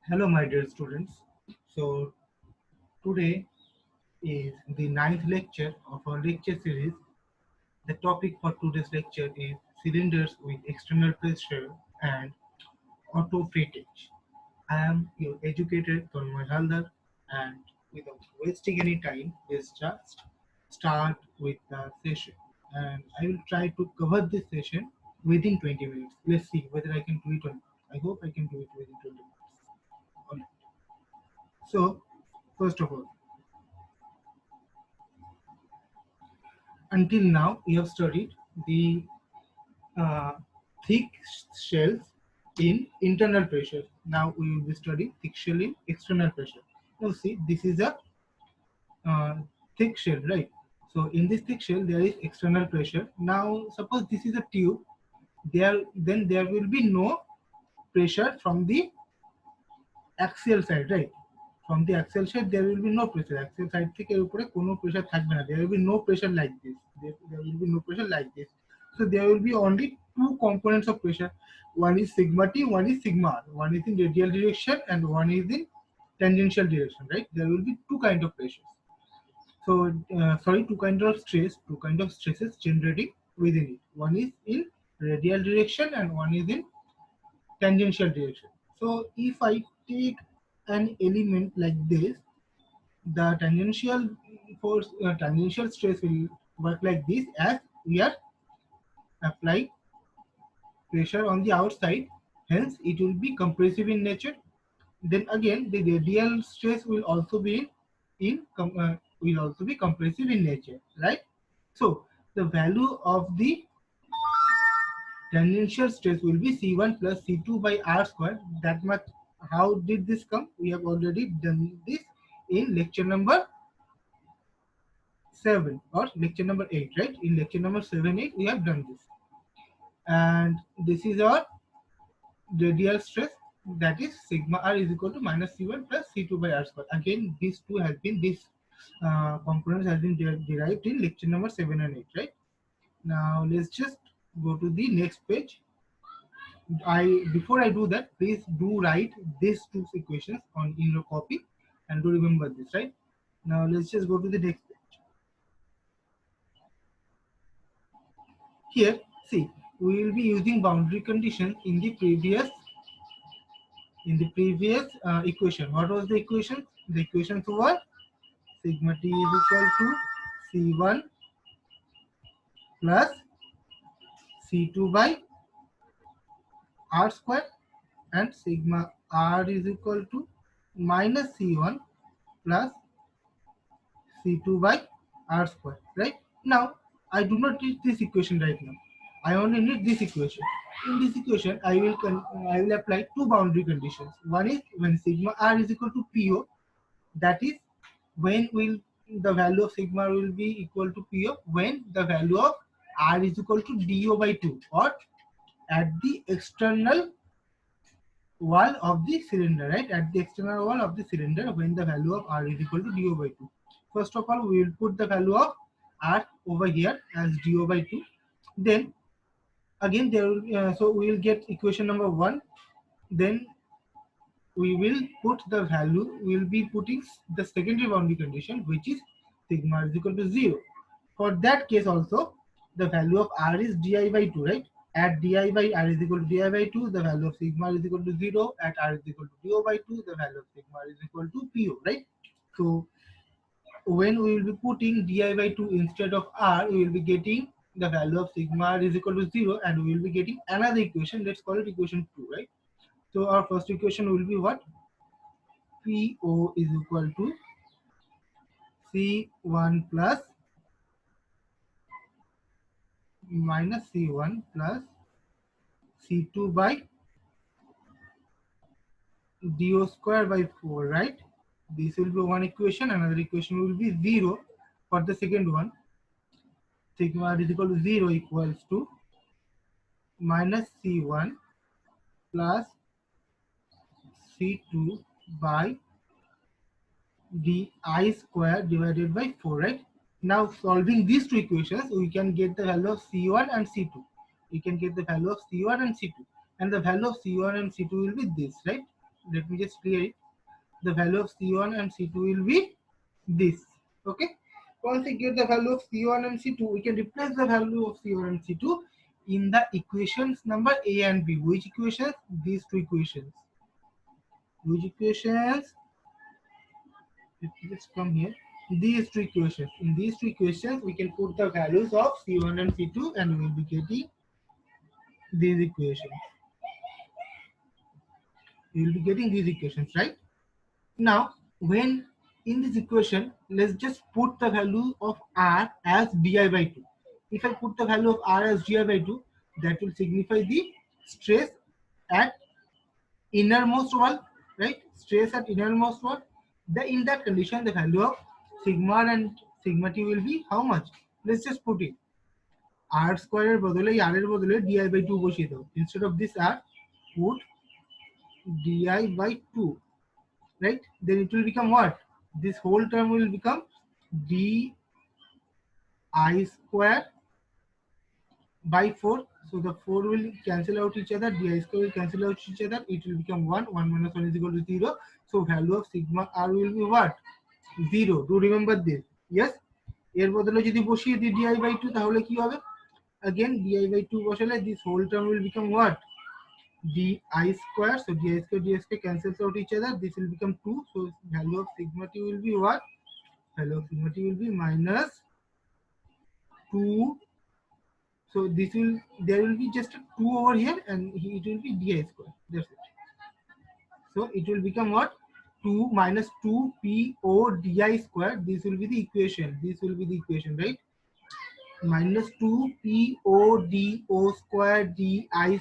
Hello, my dear students. So, today is the ninth lecture of our lecture series. The topic for today's lecture is cylinders with external pressure and auto freightage. I am your educator, Tanmay Haldar, and without wasting any time, let's just start with the session. And I will try to cover this session within 20 minutes. Let's see whether I can do it or not. I hope I can do it within 20 minutes. Alright. So, first of all, until now, we have studied the uh, thick shells in internal pressure. Now we will be studying thick shell in external pressure. Now see, this is a uh, thick shell, right? So in this thick shell, there is external pressure. Now suppose this is a tube. Then there will be no pressure from the axial side, right? From the axial side, there will be no pressure. Axial side থেকে উপরে কোনো pressure থাকবে না. There will be no pressure like this. There will be no pressure like this. So there will be only two components of pressure. One is sigma t, one is sigma r. One is in radial direction and one is in tangential direction, right? There will be two kind of pressures. So two kind of two kind of stresses generating within it. One is in radial direction and one is in tangential direction. So if I take an element like this, the tangential stress will work like this as we are applying pressure on the outside. Hence, it will be compressive in nature. Then again, the radial stress will also be will also be compressive in nature, right? So the value of the tangential stress will be C1 plus C2 by R square. That much. How did this come? We have already done this in lecture number 7 or lecture number 8, right? In lecture number 7, 8, we have done this. And this is our radial stress, that is sigma r is equal to minus C1 plus C2 by R square. Again, these two has been, this components has been derived in lecture number 7 and 8, right? Now, let's just go to the next page. Before I do that, please do write these two equations on in your copy and do remember this, right? Now let's just go to the next page. Here, see, we will be using boundary conditions in the previous equation. What was the equation? The equations were sigma t is equal to C1 plus C2 by R square and sigma r is equal to minus C1 plus C2 by R square, right? Now, I do not need this equation right now. I only need this equation. In this equation, I will apply two boundary conditions. One is when sigma r is equal to PO, that is when will the value of sigma will be equal to PO when the value of r is equal to DO by 2 or at the external wall of the cylinder, right? At the external wall of the cylinder when the value of r is equal to DO by 2. First of all, we will put the value of r over here as DO by 2. Then again there will so we will get equation number 1. Then we will put the value, we will be putting the secondary boundary condition, which is sigma is equal to 0. For that case also, the value of r is di by 2, right? At di by r is equal to di by 2, the value of sigma is equal to 0. At r is equal to do by 2, the value of sigma is equal to po, right? So when we will be putting di by 2 instead of r, we will be getting the value of sigma is equal to 0, and we will be getting another equation. Let's call it equation 2, right? So our first equation will be what? PO is equal to C1 plus minus C1 plus C2 by DO square by 4, right? This will be one equation. Another equation will be 0 for the second one. Sigma is equal to 0 equals to minus C1 plus C2 by di square divided by 4, right? Now solving these two equations, we can get the value of C1 and C2. We can get the value of C1 and C2. And the value of C1 and C2 will be this, right? let me just clear it. The value of C1 and C2 will be this. Okay. Once we get the value of C1 and C2, we can replace the value of C1 and C2 in the equations number A and B. Which equations? These two equations. Which equations? Let's come here. These two equations. In these two equations, we can put the values of C1 and C2 and we will be getting these equations. We will be getting these equations, right? Now, when in this equation, let's just put the value of R as di by 2. If I put the value of R as di by 2, that will signify the stress at innermost wall, right? Stress at innermost wall. In that condition, the value of sigma and sigma t will be how much? Let's just put it. R square বদলে R এর বদলে di by 2 বসিয়ে দাও. Instead of this R, put di by 2. Right? Then it will become what? This whole term will become di square by 4. So the 4 will cancel out each other. Di square will cancel out each other. It will become 1. 1 minus 1 is equal to 0. So value of sigma r will be what? 0. Do remember this? Yes? এর বদলে যদি বসিয়ে দিই di by 2 তাহলে কি হবে? Again di by 2 বসালে this whole term will become what? Di square. So di square cancels out each other. This will become 2. So value of sigma t will be what? Value of sigma t will be minus 2. So this will, there will be just a 2 over here and it will be di square. That's it. So it will become what? 2 minus 2 p o di square. This will be the equation. This will be the equation, right? Minus 2 p o d o square di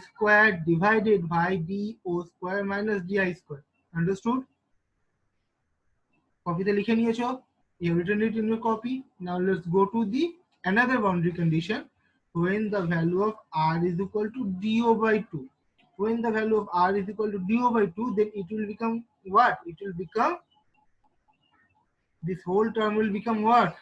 square divided by d o square minus di square. Understood? Copy the likhe niyecho. You have written it in your copy. Now let's go to the another boundary condition. When the value of r is equal to do by 2. When the value of r is equal to do by 2, then it will become what? It will become, this whole term will become what?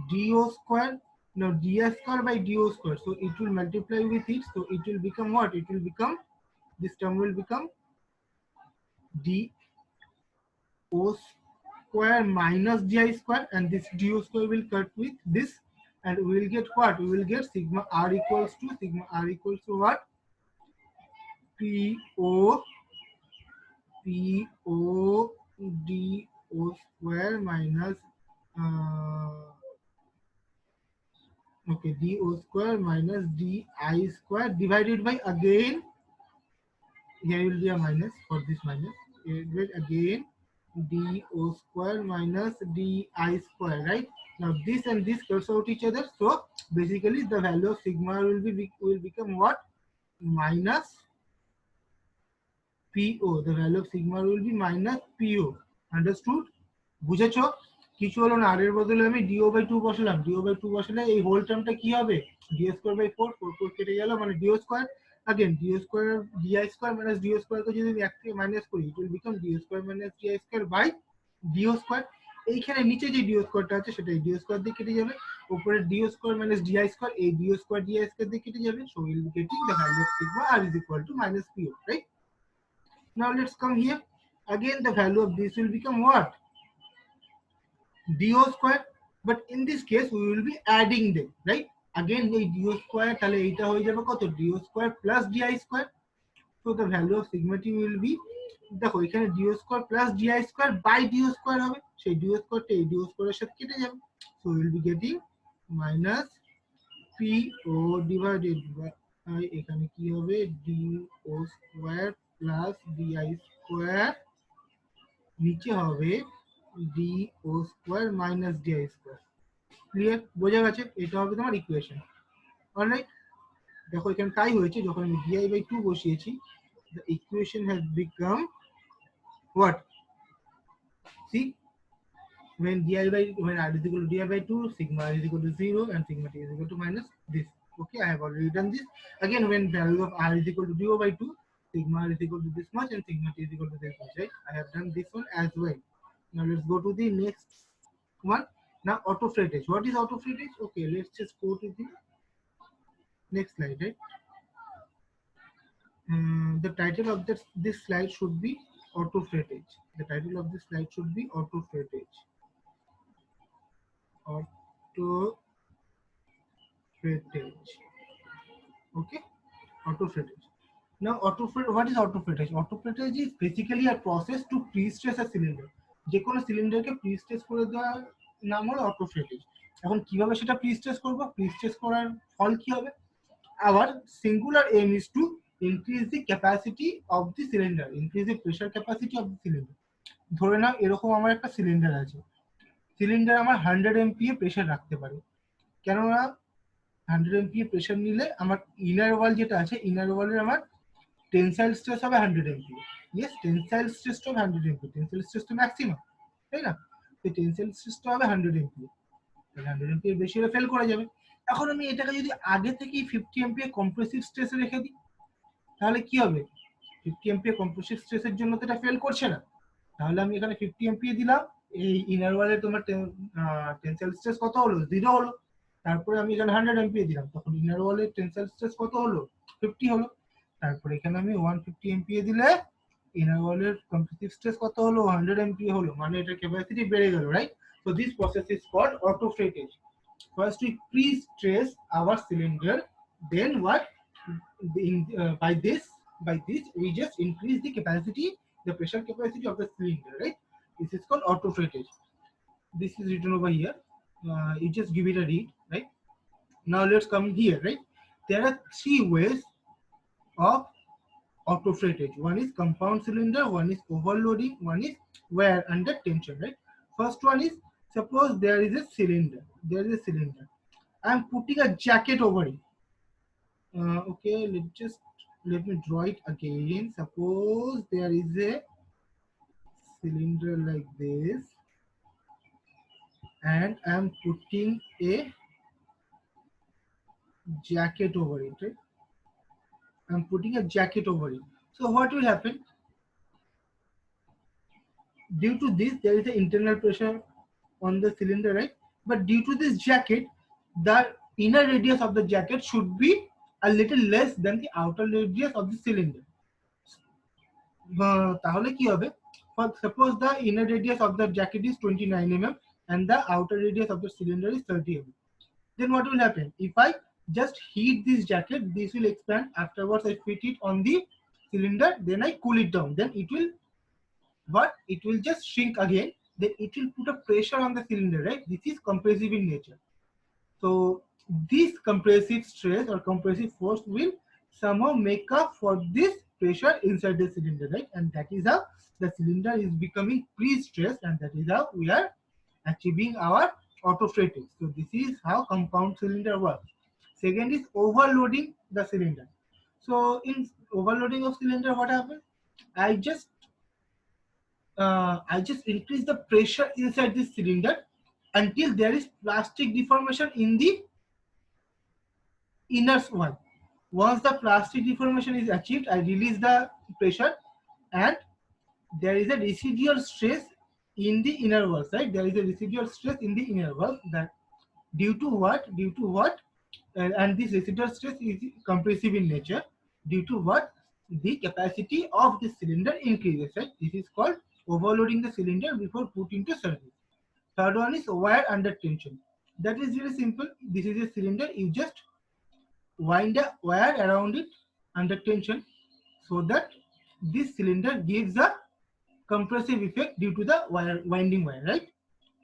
Do square. No, d square by do square. So it will multiply with it. So it will become what? It will become, this term will become do square minus di square, and this do square will cut with this, and we will get what? We will get sigma r equals to what? P o d o square minus okay, d o square minus di square divided by, again here will be a minus for this minus, again d o square minus di square, right? Now this and this cancel out each other, so basically the value of sigma will become what? Minus PO. The value of sigma will be minus PO. Understood? বুঝেছো? কিছু হলো না, আর এর বদলে আমি DO by 2 বসালাম. DO by 2 বসালে এই হোল টার্মটা কি হবে? D square by 4. 4 কেটে গেল, মানে DO square. Again DO square di square minus DO square কে যদি আমি এক থেকে মাইনাস করি, it will become DO square minus di square by DO square. এইখানে নিচে যে DO squareটা আছে সেটা DO square দিয়ে কেটে যাবে, উপরে DO square minus di square এই DO square di square দিয়ে কেটে যাবে. So we will be getting the value of sigma r is equal to minus PO, right? Now let's come here. Again the value of this will become what? Do square. But in this case we will be adding them, right? Again the do square তাহলে এইটা হয়ে যাবে কত? Do square plus di square. So the value of sigma t will be, দেখো এখানে do square plus di square by do square হবে, সেই do square টা এই do square এর সাথে কেটে যাবে. So we will be getting minus PO divided by, এখানে কি হবে? do square plus di square, নিচে হবে do square minus di square. Clear? বোঝা গেছে? এটা হবে তোমার ইকুয়েশন. অলরাইট, দেখো এখানে তাই হয়েছে, যখন আমি di by 2 বসিয়েছি, the equation has become what? See, when r is equal to di by 2, sigma r is equal to 0 and sigma t is equal to minus this. Okay, I have already done this. Again, when value of r is equal to do by 2, sigma r is equal to this much and sigma t is equal to this much, right? I have done this one as well. Now let's go to the next one. Now autofrettage. What is autofrettage? Okay, let's just go to the next slide, right? the title of this slide should be auto freightage. The title of this slide should be auto freightage. Auto freightage. Okay, auto freightage. Now, what is auto freightage? Auto freightage is basically a process to pre-stress a cylinder. যে কোনো সিলিন্ডারকে pre-stress করে দেওয়ার নাম হলো auto ফ্রেটেজ। এখন কিভাবে সেটা pre-stress করব? প্রি-স্ট্রেস করার ফল কি হবে? Our singular aim is to increase the capacity of the cylinder, increase the pressure capacity of the cylinder. ধরে নাও এরকম আমার একটা সিলিন্ডার আছে, সিলিন্ডার আমার 100 MPa প্রেসার রাখতে পারে, কেননা 100 MPa প্রেসার নিলে আমার ইনার ওয়াল যেটা আছে, ইনার ওয়ালের আমার টেনসাইল স্ট্রেস হবে 100 MPa। ইয়েস, টেনসাইল স্ট্রেসটা হবে 100 MPa, টেনসাইল স্ট্রেস তো ম্যাক্সিমাম, তাই না? তো টেনসাইল স্ট্রেসটা হবে 100 MPa, তাহলে 100 MPa বেশি হলে ফেল করে যাবে। এখন আমি এটাকে যদি আগে থেকেই 50 MPa কম্প্রেসিভ স্ট্রেসে রেখে দিই, তাহলে কি হবে? 50 MPa কম্প্রেসিভ স্ট্রেসের জন্য তো এটা ফেল করছে না, তাহলে আমি এখানে 50 MPa দিলাম, এই ইনার ওয়ালে তোমার টেনসাইল স্ট্রেস কত হলো? 0 হলো। তারপরে আমি এখানে 100 MPa দিলাম, তখন ইনার ওয়ালে টেনসাইল স্ট্রেস কত হলো? 50 হলো। তারপরে এখানে আমি 150 MPa দিলে ইনার ওয়ালের কম্প্রেসিভ স্ট্রেস কত হলো? 100 MPa হলো, মানে এটার ক্যাপাসিটি বেড়ে গেল, right? So this process is called autofrettage. First we pre-stress our cylinder, then what? By this we just increase the capacity, the pressure capacity of the cylinder, right? This is called auto freightage. This is written over here. You just give it a read, right? Now let's come here, right? There are three ways of auto freightage. One is compound cylinder, one is overloading, one is wear under tension, right? First one is, suppose there is a cylinder. I'm putting a jacket over it. Okay, let me draw it again. Suppose there is a cylinder like this, and I'm putting a jacket over it, right? I'm putting a jacket over it. So what will happen? Due to this, there is an internal pressure on the cylinder, right? But due to this jacket, the inner radius of the jacket should be a little less than the outer radius of the cylinder. তাহলে কি হবে? Suppose the inner radius of the jacket is 29 mm and the outer radius of the cylinder is 30 mm. Then what will happen? If I just heat this jacket, this will expand. Afterwards, I fit it on the cylinder. Then I cool it down. Then it will what? It will just shrink again. Then it will put a pressure on the cylinder, right? This is compressive in nature. So this compressive stress or compressive force will somehow make up for this pressure inside the cylinder, right? And that is how the cylinder is becoming pre-stressed, and that is how we are achieving our auto freightage. So this is how compound cylinder works. Second is overloading the cylinder. So in overloading of cylinder, what happens? I just increase the pressure inside this cylinder until there is plastic deformation in the inner wall. Once the plastic deformation is achieved, I release the pressure and there is a residual stress in the inner walls, right? There is a residual stress in the inner walls, that due to what? And this residual stress is compressive in nature. Due to what? The capacity of the cylinder increases, right? This is called overloading the cylinder before put into service. Third one is wire under tension. That is very simple. This is a cylinder. You just wind a wire around it under tension so that this cylinder gives a compressive effect due to the winding wire, right?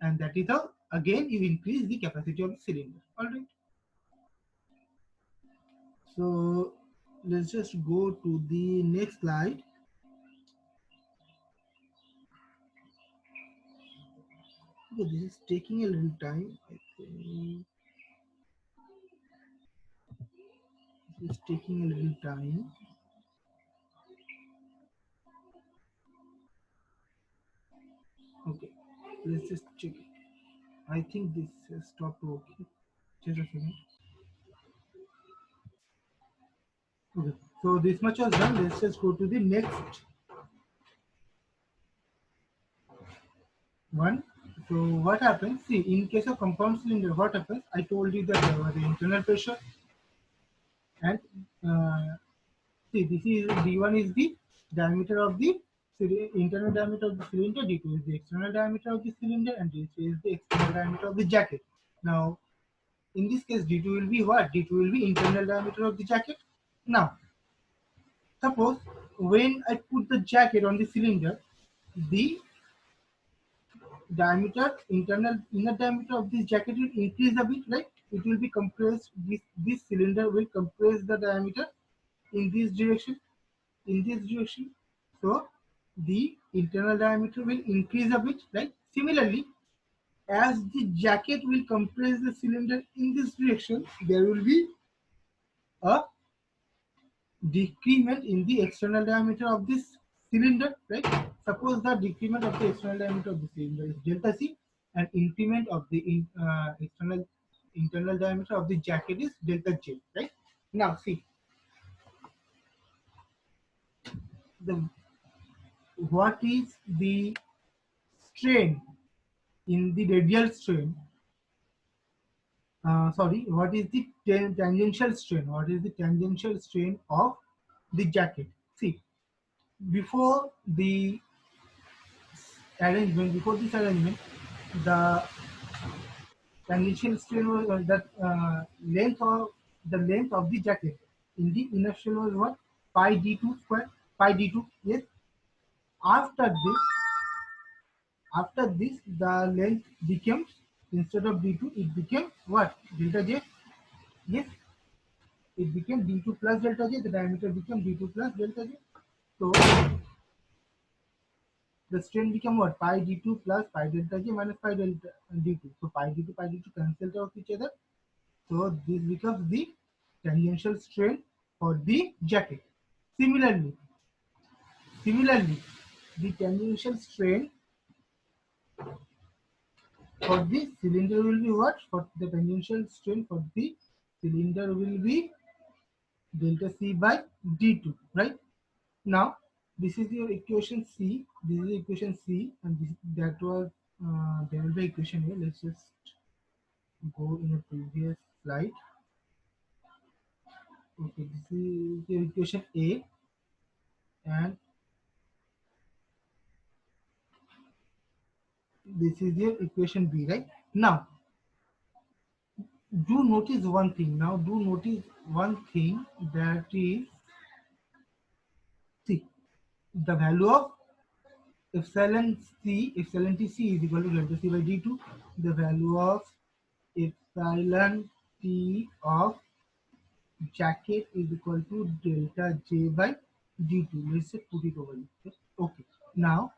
And that is how again you increase the capacity of the cylinder. All right. So let's just go to the next slide. Okay, this is taking a little time. I think this is taking a little time. Okay, let's just check it. I think this has stopped working. Just a second. Okay, so this much was done. Let's just go to the next one. So what happens? See, in case of compound cylinder, what happens? I told you that there was the internal pressure and see, this is d1 is the diameter of the internal diameter of the cylinder, d2 is the external diameter of the cylinder, and d3 is the external diameter of the jacket. Now in this case d2 will be what? D2 will be internal diameter of the jacket. Now suppose when I put the jacket on the cylinder, the diameter, internal inner diameter of this jacket will increase a bit, right? It will be compressed. This cylinder will compress the diameter in this direction, in this direction. So the internal diameter will increase a bit, right? Similarly, as the jacket will compress the cylinder in this direction, there will be a decrement in the external diameter of this cylinder, right? Suppose the decrement of the external diameter of the cylinder is delta C, and increment of the internal diameter of the jacket is delta J, right? Now see, the what is the strain in the radial strain? Sorry, what is the tangential strain? What is the tangential strain of the jacket? See, before the arrangement, before this arrangement, the tangential strain was the length of the jacket in the inner shell was what? Pi d2 square, pi d2. Yes. After this, the length becomes, instead of d2, it became what? Delta j. Yes, it became d2 plus delta j. The diameter became d2 plus delta j. So the strain become what? Pi d2 plus pi delta j minus pi delta d2. So pi d2 cancel out each other. So this becomes the tangential strain for the jacket. Similarly, the tangential strain for the cylinder will be what? For the tangential strain for the cylinder will be delta C by d2, right? Now this is your equation C. This is equation C, and that was there will be equation here. Let's just go in a previous slide. Okay, this is your equation A, and this is your equation B, right? Now do notice one thing. Now do notice one thing, that is, see, the value of epsilon t c is equal to delta c by d2. The value of epsilon t of jacket is equal to delta j by d2. Let's say put it over here. Okay. Now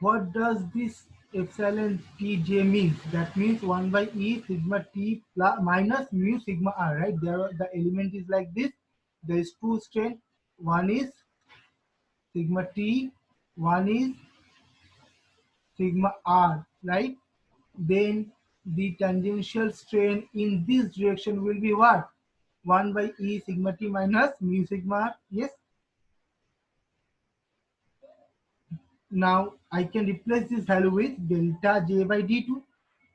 what does this epsilon tj means? That means 1 by e sigma t plus minus mu sigma r, right? There the element is like this. There is two strain. One is sigma t, one is sigma r, right? Then the tangential strain in this direction will be what? 1 by e sigma t minus mu sigma r. Yes. Now I can replace this value with delta j by d2.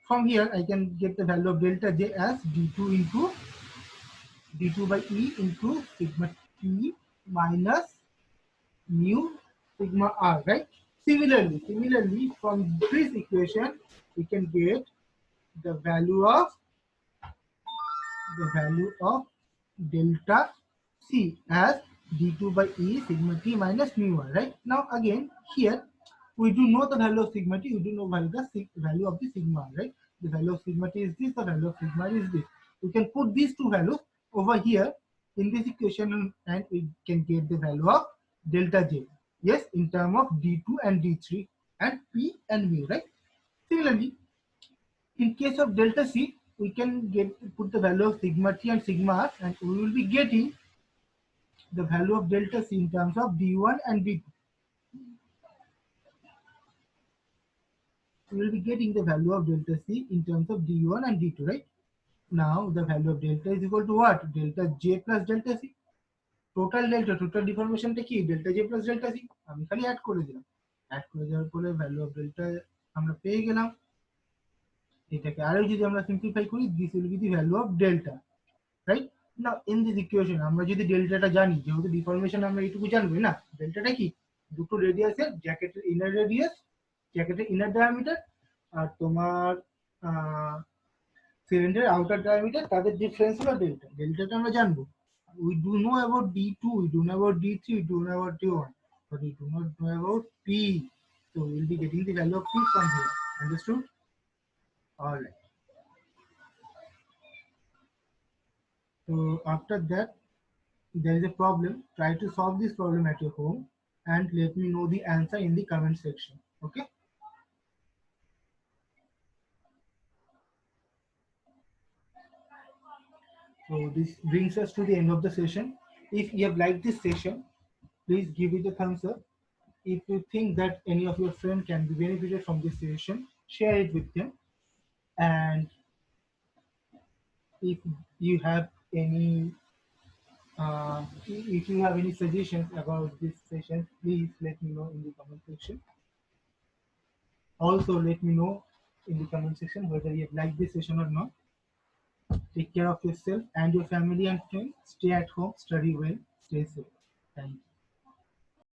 From here I can get the value of delta j as d2 into d2 by e into sigma t minus mu sigma r, right? Similarly, from this equation we can get the value of delta c as d2 by e sigma t minus mu r, right? Now again here we do know the value of sigma t, we do know the value of the sigma r, right? The value of sigma t is this, the value of sigma r is this. We can put these two values over here in this equation and we can get the value of delta j. Yes, in term of d2 and d3 and p and mu, right? Similarly, in case of delta c, we can put the value of sigma t and sigma r, and we will be getting the value of delta c in terms of d1 and d2. We will be getting the value of delta c in terms of d1 and d2, right? Now the value of delta is equal to what? Delta j plus delta c. Total deformation টা কি? Delta j plus delta c. আমি খালি add করে দিলাম। Add করে দেওয়ার পরে value of delta আমরা পেয়ে গেলাম। এটাকে আরো যদি আমরা সিম্পলিফাই করি, this will be the value of delta, right? না ইন দিস ইকুয়েশন আমরা যদি ডেল্টাটা জানি, যেহেতু ডিফরমেশন আমরা এইটুকু জানবো না, ডেল্টাটা কি দুটো রেডিয়াসের জ্যাকেটের ইনার রেডিয়াস, জ্যাকেটের ইনার ডায়ামিটার আর তোমার সিলিন্ডারের আউটার ডায়ামিটার, তাদের ডিফারেন্স হলো ডেল্টা। ডেল্টাটা আমরা জানবো। We do know about D2, we do know about D3, we do know about D1, but we do not know about P. So we will be getting the value of P from here. Understood? All right. So after that, there is a problem. Try to solve this problem at your home and let me know the answer in the comment section. Okay? So this brings us to the end of the session. If you have liked this session, please give it a thumbs up. If you think that any of your friends can be benefited from this session, share it with them. And if you have any if you have any suggestions about this session, please let me know in the comment section. Also, let me know in the comment section whether you have liked this session or not. Take care of yourself and your family and friends. Stay at home, study well, stay safe. Thank you.